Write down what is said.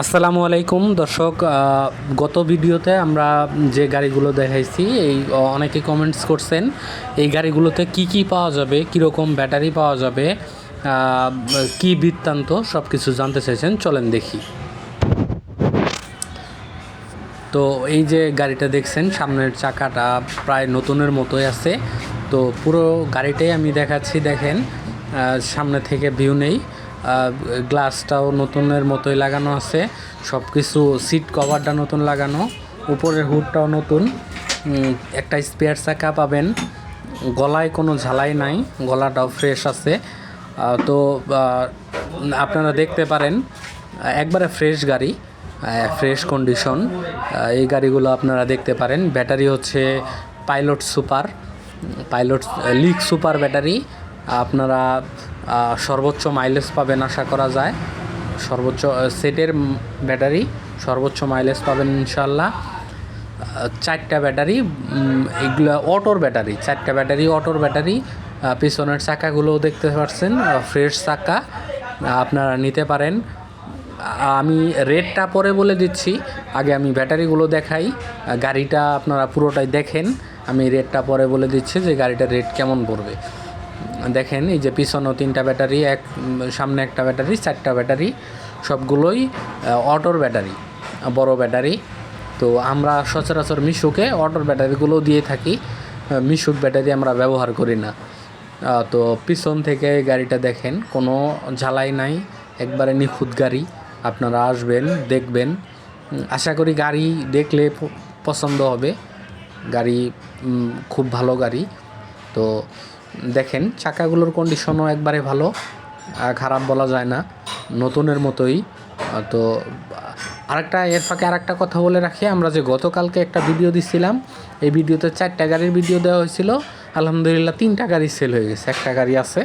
আসসালামু আলাইকুম দর্শক, গত ভিডিওতে আমরা যে গাড়িগুলো দেখাইছি এই অনেকে কমেন্টস করছেন এই গাড়িগুলোতে কি কি পাওয়া যাবে, কীরকম ব্যাটারি পাওয়া যাবে, কি বৃত্তান্ত সব কিছু জানতে চাইছেন। চলেন দেখি। তো এই যে গাড়িটা দেখছেন সামনের চাকাটা প্রায় নতুনের মতোই আছে। তো পুরো গাড়িটাই আমি দেখাচ্ছি, দেখেন সামনে থেকে ভিউ নেই, গ্লাসটাও নতুনের মতোই লাগানো আছে, সব কিছু সিট কভারটা নতুন লাগানো, উপরের হুডটাও নতুন, একটা স্পেয়ার চাকা পাবেন, গলায় কোনো ঝালাই নাই, গলাটাও ফ্রেশ আছে। তো আপনারা দেখতে পারেন একবারে ফ্রেশ গাড়ি, ফ্রেশ কন্ডিশন। এই গাড়িগুলো আপনারা দেখতে পারেন। ব্যাটারি হচ্ছে পাইলট লিগ সুপার ব্যাটারি। আপনারা সর্বোচ্চ মাইলেজ পাবেন আশা করা যায়, সর্বোচ্চ সেটের ব্যাটারি সর্বোচ্চ মাইলেজ পাবেন ইনশাল্লাহ। চারটা ব্যাটারি, এগুলো অটোর ব্যাটারি, চারটা ব্যাটারি অটোর ব্যাটারি। পিছনের চাকাগুলোও দেখতে পাচ্ছেন ফ্রেশ চাকা, আপনারা নিতে পারেন। আমি রেটটা পরে বলে দিচ্ছি, আগে আমি ব্যাটারিগুলো দেখাই, গাড়িটা আপনারা পুরোটাই দেখেন। আমি রেটটা পরে বলে দিচ্ছি যে গাড়িটার রেট কেমন পড়বে। দেখেন এই যে পিছনেও তিনটা ব্যাটারি, সামনে একটা ব্যাটারি, চারটা ব্যাটারি, সবগুলোই অটোর ব্যাটারি, বড় ব্যাটারি। তো আমরা সচরাচর মিশুকে অটোর ব্যাটারিগুলো দিয়ে থাকি, মিশুক ব্যাটারি আমরা ব্যবহার করি না। তো পিছন থেকে গাড়িটা দেখেন, কোনো ঝালাই নাই, একবারে নিখুঁত গাড়ি। আপনারা আসবেন, দেখবেন, আশা করি গাড়ি দেখলে পছন্দ হবে। গাড়ি খুব ভালো গাড়ি। তো দেখেন চাকাগুলোর কন্ডিশনও একবারে ভালো, খারাপ বলা যায় না, নতুনের মতোই। তো এর ফাঁকে আরেকটা কথা বলে রাখি, আমরা যে গতকালকে একটা ভিডিও দিছিলাম, এই ভিডিওতে 4টা গাড়ির ভিডিও দেওয়া হয়েছিল। আলহামদুলিল্লাহ 3টা গাড়ি সেল হয়ে গেছে, একটা গাড়ি আছে।